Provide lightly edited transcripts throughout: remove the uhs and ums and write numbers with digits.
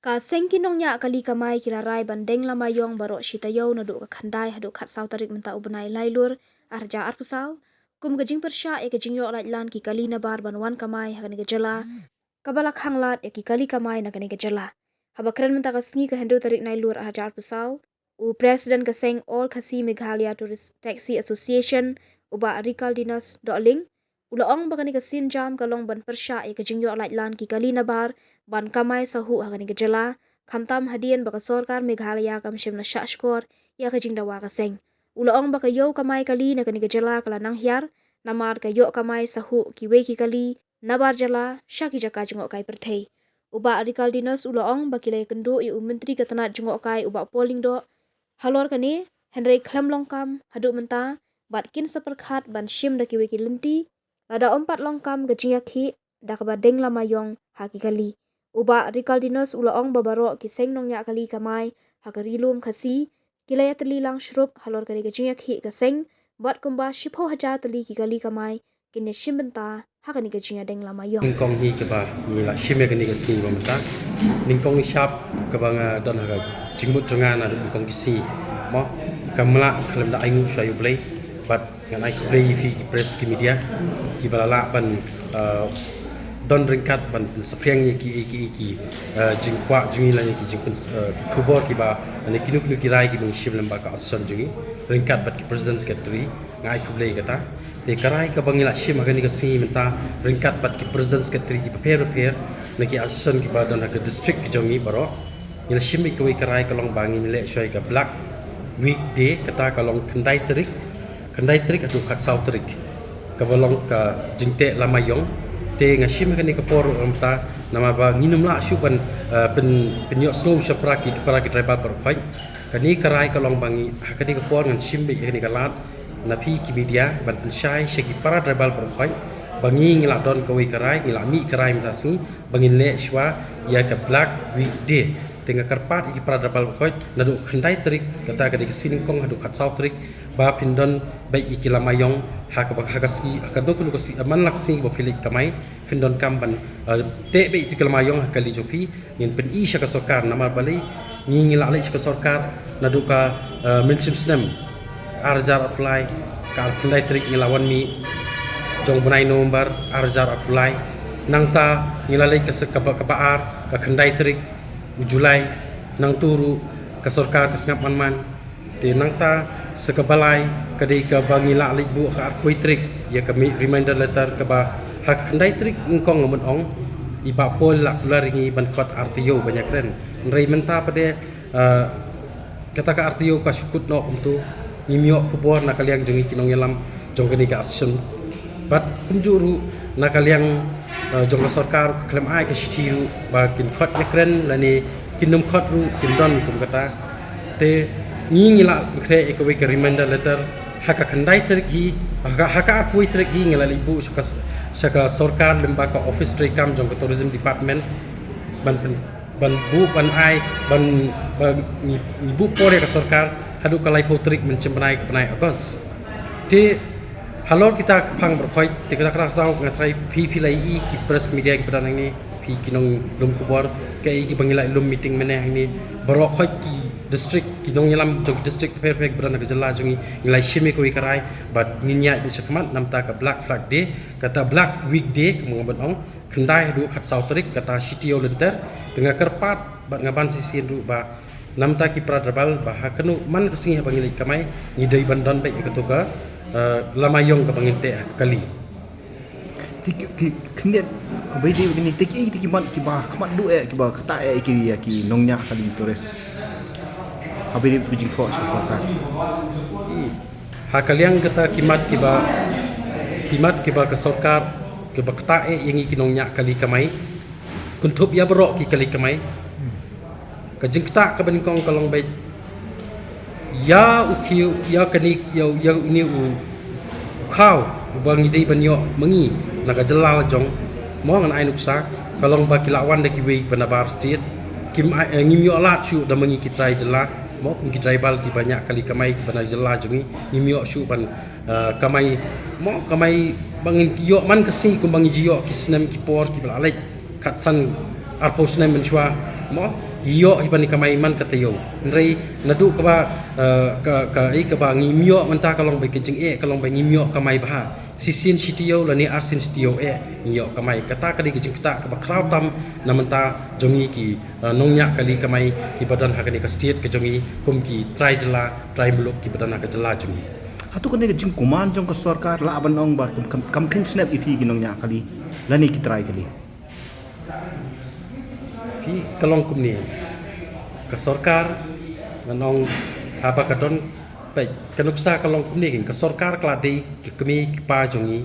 Ka sengkinong nya kali kamai kirarai bandeng lama yong barok shitayo na do ka khandai hadu khat saw tarik menta ubnai lailur arja arpusaw kum gajing persya e gajing yo lan ki kali na bar banwan kamai hagani gajala kabalak hanglat e ki kali kamai na gani gajala habakren menta ka sngi ka hendo tarik nailur arja arpusaw u president ka seng all khasi Meghalaya Tourist Taxi Association uba Rikal Dinas Doling ulaong bagani ka sin jam kalong ban persya e gajing yo lan ki kali na bar ban kamai sahu hagani gejala khamtam hadian baka sorkar Meghalaya kam shim na shashkor ya kajing dawa ka seng ulaong baka yo kamai kali na kani gejala kala nang hiar namar ka yo kamai sahu ki we ki kali nabar jala shaki jaka jengok kai perthei uba Rikal Dinas ulaong bakilai kendo i menteri katanat jengok kai uba polling do halor kani Henry Klamlong kam hadu menta bat kin seperkhat ban shim da ki we ki lenti lada ompat longkam gajing yakhi dakba deng lama yong haki kali uba Rikal Dinas ulaong babaro ki seng nong ya kali kamai hakarilum khasi kilaya tali lang shrup halor kali gajing yakhi ka seng bat kumba shipho haja tali ki kali kamai kinne shimbenta hakani gajing deng lama yong ningkong hi keba ni la shime kani ka sing bamta ningkong shap keba nga don ha jingmut jonga na ningkong kisi mo kamla khalam da aingu shayu blai bat ngan ai blai fi ki press ki media ki balala ban don ringkat ban sapriang ki jingkwa jingi la ki jingpun ki khubor ki ba ani kinu ki rai ki bang shim lamba ka asan jingi ringkat bat ki president secretary ngai khublai kata te karai ka bangila shim agani ka si menta ringkat bat ki president secretary ki prepare naki asan ki ba don ha district ki jongi baro ila shim ki we karai ka long bangi ni le shoi ka black weekday kata ka long khandai trik atu khat sau trik ka balong ka jingte lama yong te ngashim kani ka por amta nama ba nginum la shuban pen yo snow shapra ki para ki tribal par khoi kani karai ka long bangi hakani ka por ngan shim bi kani ka lat na phi ki media ban pen shai sheki para tribal par khoi bangi ngila don ka we karai ngila mi karai mta si bangin le shwa ya ka black weekday tenga karpat iki para tribal khoi na do khandai trik kata ka dik sin kong hadu khat sau trik ba pindon bai iki lamayong hakasi akadok ko si aman laksi bo philik kamai pindon kamban te bai iki lamayong hakali jopi ngin pen i shaka sokar namar balai ngingi la ka sorkar naduka menship snem arjar apply ka khandai trik ngilawan mi jong bunai November arjar apply nangta ngilalai ka kabaar ka khandai trik Julai nang turu ka sorkar ka sngap man te nangta sekabalai kadai ka bangila alik bu ka akhui trik ya ka reminder letter ka ba hak khandai trik ngkong ngamon ong iba pol la laringi ban kwat RTO banyak ren rei menta pade kata ka RTO ka syukut no umtu ngimyo kubor na kaliang jongi kinong yalam jong kani ka asun bat kumjuru na kaliang jong ka sorkar klem ai ka shitiru ba kin khot yakren lani kinum khot ru kindon kum kata te ngila kre ekowe ka reminder letter haka khandai triki haka akui triki ngila ibu shaka sorkar lembaga office trekam jong ka tourism department ban bu ban ai ban ibu pore ka sorkar hadu kalai potrik mencembanai ke penai agos te halor kita phang berkhoi te kita kra sau ngatrai pi lai i ki press media ki padang ni pi kinong lum kubor ke i ki bangila lum meeting meneh ni berkhoi ki district kinong yalam jog district perfect berana ke jela jungi nilai shime ko ikarai but nginya di chakmat namta ka black flag day kata black weekday kemongabon ong khandai du khat sau tarik kata CTO lenter dengan kerpat bat ngaban sisin ru ba namta ki pradabal ba hakanu man kesingi bangilai kamai ngidai bandon bai ikatuka lamayong ka banginte kali ki knet abai di begini tiki man ki ba khmat du ki ba khata ki nongnya kali tores abai di tujing kho sorkar hakaliang kata kimat kiba ke sorkar ke bakta yang ikinongnya kali kamai kuntup ya berok ki kali kamai ka jingta ka banikong kalong bai ya ukhiu ya kani ya ni u khau bangi dei banyo mengi naga jelal jong mo ngan ai nuksa kalong ba kilawan de ki we panabar state kim ngimyo alat shu da mengi kitrai jela mo kum ki tribal ki banyak kali kamai ki bana jela jongi ngimyo shu ban kamai mo kamai bangin yo man kasi kum bangi jiyo ki snem ki por ki balalai khat san arpo snem menchwa mo iyo hibani kamai man katayo nrei nadu kaba kaba ngimyo menta kalong bai kejing kalong bai ngimyo kamai bah sisin sitiyo lani arsin sitiyo ngiyo kamai kata kadi kejing kata kaba kraw tam namenta jongi ki nongnya kali kamai ki badan hakani ka state ke jongi kum ki try jela try muluk ki badan ka jela jongi hatu kan jing kuman jong ke sarkar la ban ong ba kam kin snap ipi ki nongnya kali lani ki try kali pi kalong kum ni ke sarkar manong haba kadon pe kanupsa kalong kum ni ke sarkar kladi ki kemi ki pa jongi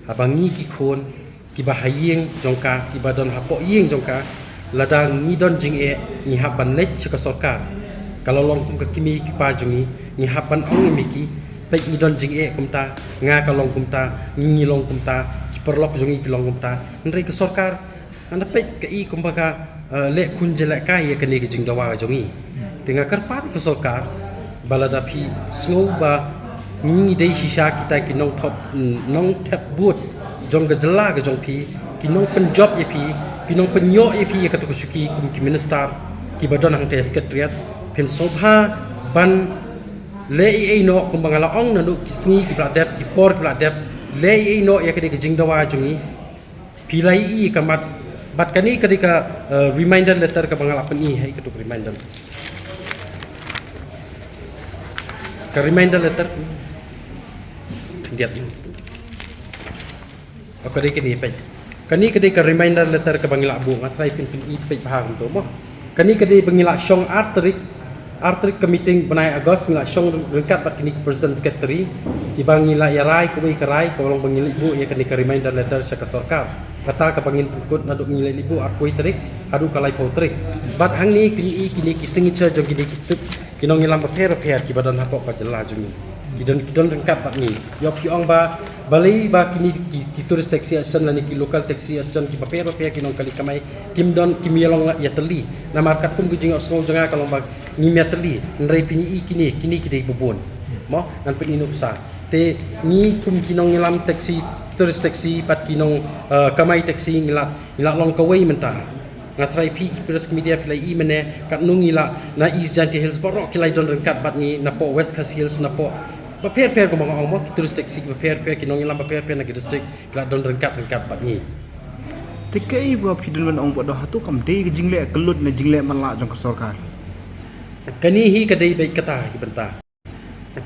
abangi ki khon ki bahayeng jongka ki badan hapo yeng jongka ladang ni don jing ni haban net ke sarkar kalau long kum ke kemi ki pa jongi ni haban ong miki pe ni don jing kumta nga kalong kumta ngi long kumta ki perlok jongi ki long kumta ndrei ke sarkar anda pe ke I kumbaga le kunjela kai ya kene jing dawa jongi tengah karpat ke sarkar balada pi snow ba ngi dei shisha kita ki nong top nong tap but jong ga jela ga jong pi ki nong pen job ye pi ki nong pen yo ye pi ya katu suki kum ki minister ki badon hang te sekretariat pen sobha ban le I no kum bangala ong na du ki sngi ki pladep ki por ki pladep le I no ya kene jing dawa jongi pi lai I kamat bat kani ketika reminder letter ke pengalapan I hai ketuk reminder ke reminder letter lihat apa dia kini pe kani ketika reminder letter ke pengilak bu ngatrai pin I pe paham tu mo kani ketika pengilak syong artrik ke meeting benai Agos ngilak syong rengkat bat kini president secretary di bangilak ya rai ku ke rai kolong pengilak bu ya kani ke reminder letter ke sarkar kata ke pangin pengkut naduk ngilai libu akui terik adu kalai pau terik bat hang ni kini signature jong kini kitip kinong ngilam repair ki badan hapok ka jela jungi kidon rengkat bat ni yok ki ong ba balai ba kini ki turis taxi action lani ki local taxi action ki repair kinong kali kamai kim yelong ya teli na markat kum gujing osngol janga kalong ba ngim ya teli nrei pini kini kidai bubun mo nan pini nupsa te ni kum kinong ngilam taxi turis taxi pat kinong kamai taxi ngilak long kawai mentah ngatrai pi peres media pilai I mene kat nungila na East Janti Hills borok kilai don rengkat bat ni na po West Coast Hills na po paper ko mga ong turis taxi paper kinong ngilam paper na ke district kilak don rengkat bat ni tikai ba pidun man ong bodo hatu kam dei ke jingle kelut na jingle man la jong ke sarkar kani hi kadai baik kata ki benta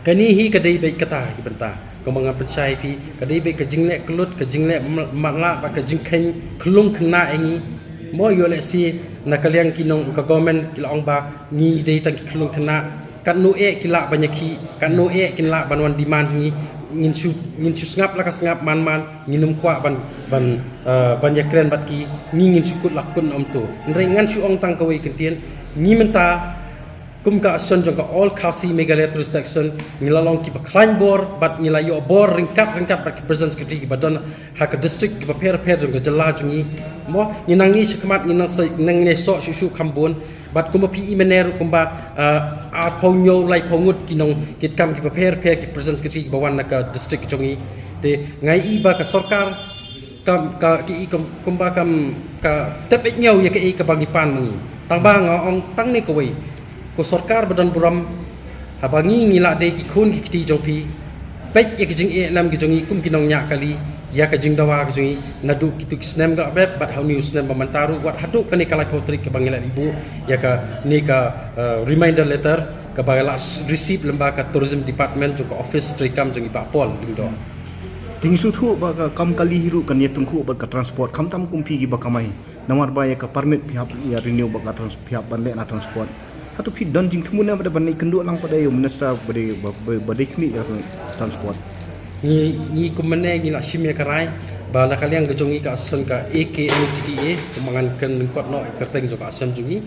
kani hi kadai baik kata ki benta ko mga pensai pi kadai baik ke jingle kelut ke jingle matla ba ke jingkhen klung khna engi mo yo le si na kaliang kinong ka government kila ong ba ngi dei tang ki klung khna kan no kila banyaki kan no kinla banwan demand ngi ngin su ngap la ka ngap man nginum kwa ban yakren bat ki ngin su kut lakun om tu nrei ngan su ong tang kawai kentien ngi menta kum ka ason jong ka all Khasi Meghalaya tourist section ngilalong ki baklan bor bat ngilayo bor ringkat bat ki presence ki badon ha ka district ki paper jong ka jela jungi mo nginangi sekmat nang ne so su kambon bat kum pi imener kum ba a ponyo lai pongut kinong kit kam ki paper ki presence ki bawan na ka district jongi te ngai I ba ka sarkar kam ka ki kum ba kam ka tepet nyau ya ke ka bangipan mangi tang ba ngong tang ni ko wei ko sarkar badan buram habangi ngila de ki khun ki kiti jopi pek ye ki jing lam ki jongi kum kinong nya kali ya ka jing dawa ki jongi nadu kitu snem ga bet bat how news snem bamantaru wat hadu kani kalai potrik ke bangila ibu ya ka ni ka reminder letter ka bagala receive lembaga tourism department jo ka office trikam jongi ba pol ding do ting su thu ba ka kam kali hiru kan ye tungku ba ka transport kam tam kumpi gi ba kamai namar ba ya ka permit pihak ya renew ba ka pihak ban le na transport atau pi don jing thumuna pada banai kenduk lang pada yo minister pada kini transport ni kumane ni la shimya karai ba la kaliang gejongi ka ason ka AKMTTA kumangan kan kot no kerteng jo ka ason jungi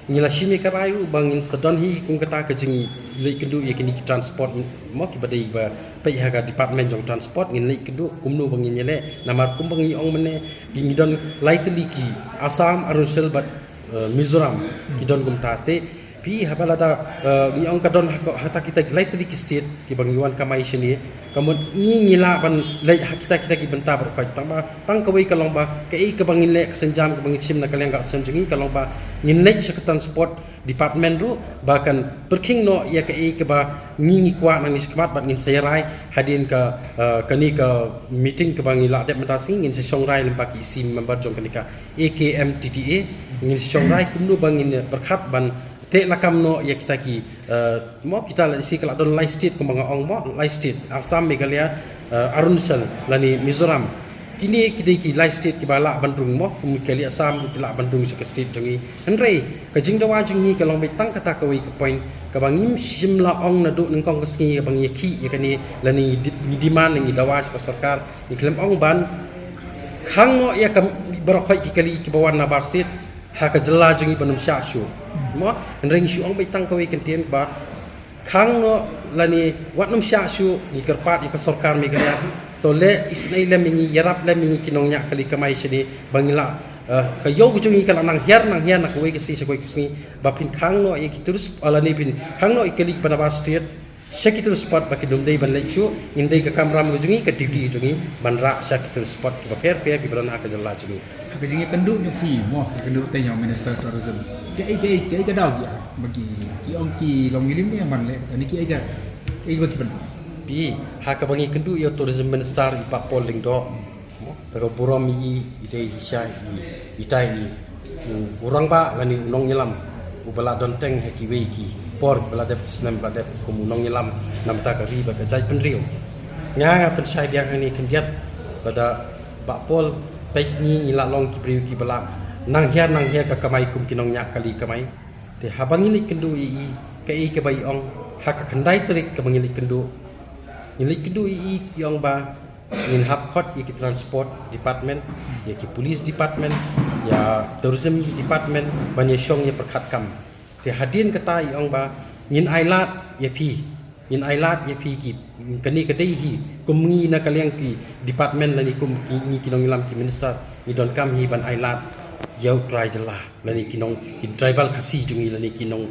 ni la shimya karai bangin sedon hi kum kata ke jing le kenduk ye kini transport mo ki badai ba pai ha ka department jong transport ngin le kenduk kumnu bangin nyele namar kum bangi ong mene ngidon likely ki Assam Arunachal bat Mizoram kidon kum tate pi habalada ni ong kadon hata kita gelai tadi ki state ki bangiwan kamai sini kamun ni ngila ban lai kita ki benta ber kai tamba pang kawai kalong ba ke bangin le senjam ke bangin sim na kaleng ga senjungi kalong ba ngin le sekatan sport department ru bahkan perking no ya ke ba ngi kwa nang iskmat ba ngin sayarai hadin ka kani ka meeting ke bangila dep mentasi ngin se songrai lempak isi member jong kanika AKM TTA ngin se songrai kumnu bangin perkhat ban te lakam no ya kita ki mo kita la isi kala don lai state kumanga ong mo lai state Assam Meghalaya Arunachal lani Mizoram kini kidai ki lai state ki bala Bandung mo kumikali Assam ki la Bandung se state jongi henrei ka jingdawa jongi kalong be tang kata kawai ke point ka bangim simla ong na du nang kong kasngi bang yaki ya kani lani diman ngi dawa sa sarkar ni klem ong ban khang no ya kam barokhai ki kali ki bawan na bar state ha ka jela jongi banum sha shu mo ring shu ong bai tang kawai kentien ba khang no lani watnum sha shu ni kerpat ni ka sarkar Meghalaya to le isnai le mingi yarap le mingi kinong nya kali kamai sini bangila ka yo ku jungi kala nang hiar nak kawai ke si koi kusni ba pin khang no ye kiturus alani pin khang no ikali pada ba state sekitur spot ba kidum dei ban le chu indai ka kamram ku jungi ka duty jungi ban ra sekitur spot ba per ki ban ha ka jalla jungi ka jingi kenduk nya fi mo kenduk te nya minister tourism ke ka dau ya bagi ki ong ki long ngilim ni ban le ni ki ai bagi ban pi ha ka bangi kendu yo tourism minister ipa polling do pero buram yi ide hisya itai ni urang ba ngani unong nyelam ubala donteng haki weki por bala dep snam bala dep kumunong nyelam nam ta ka ri ba ka jai penriu nga pensai dia ni kendiat pada ba pol pek ni ila long ki priu ki bala nang hia ka kamai kum kinong nya kali kamai te habangi ni kendu yi ke bai ong ha ka khandai trik ka bangi ni kendu ni kendu yi yong ba in hab khot ki transport department ya ki police department ya tourism department ban ye shong ye perkhat kam te hadin kata yong ba ngin ailat ye pi in ailat ye pi ki kani kadai hi kumngi na kaleng ki department lani kum ni kinong lam ki minister ni don kam hi ban ailat yau try jela lani kinong ki driver khasi jungi lani kinong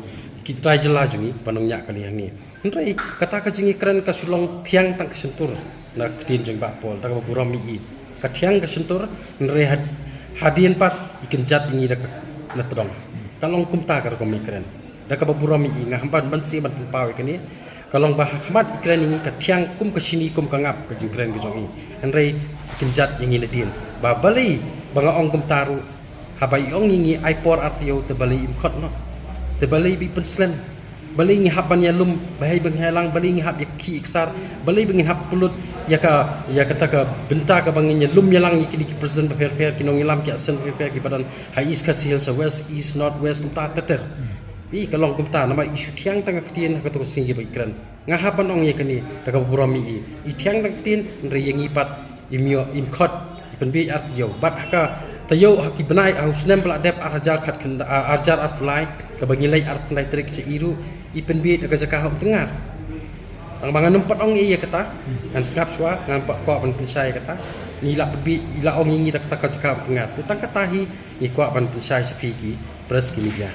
ki try jela jungi panong nya kali yang ni nrai kata ka jingi keren ka sulong thiang tang sentur na ktin jeng ba pol ta ka buram mi ka thiang ka sentur nrai hadien pat ikin jat ingi da na todong kalong kumta ka ko mi keren da ka buram mi nga hampan ban si ban paw ikani kalong bah khmat ikren ini ka thiang kum ka sini kum ka ngap ka jing keren ka jongi nrai ikin jat ingi na din ba bali banga ong kum taru habai ong ingi aipor artio te bali im khot no te bali bi penslen bali ngi haban ya lum bahai benghalang bali ngi hab yakki iksar bali bengin hab pulut ya kata ka benta ka bangin ya lum yalang ikini ki president per kinong ilam ki asen per ki badan hai is ka sil sa west east north west kumta teter bi kalong kumta nama isu tiang tang ktien ka to singi ba ikran nga haban ong ye kani ta ka burami i tiang tang ktien re yengi pat imio imkhot pen bi artio bat ka tayo haki benai ausnem bla dep arjar khat khanda arjar apply ka bangilai arplai trik se iru ipen bi ka jaka tengah ang mga numpat ong iya kata an snap swa ngan pak ko ban pensai kata nila bi ila ong ngi kata ka jaka tengah tutang katahi ni ko ban pensai sepigi pres ki media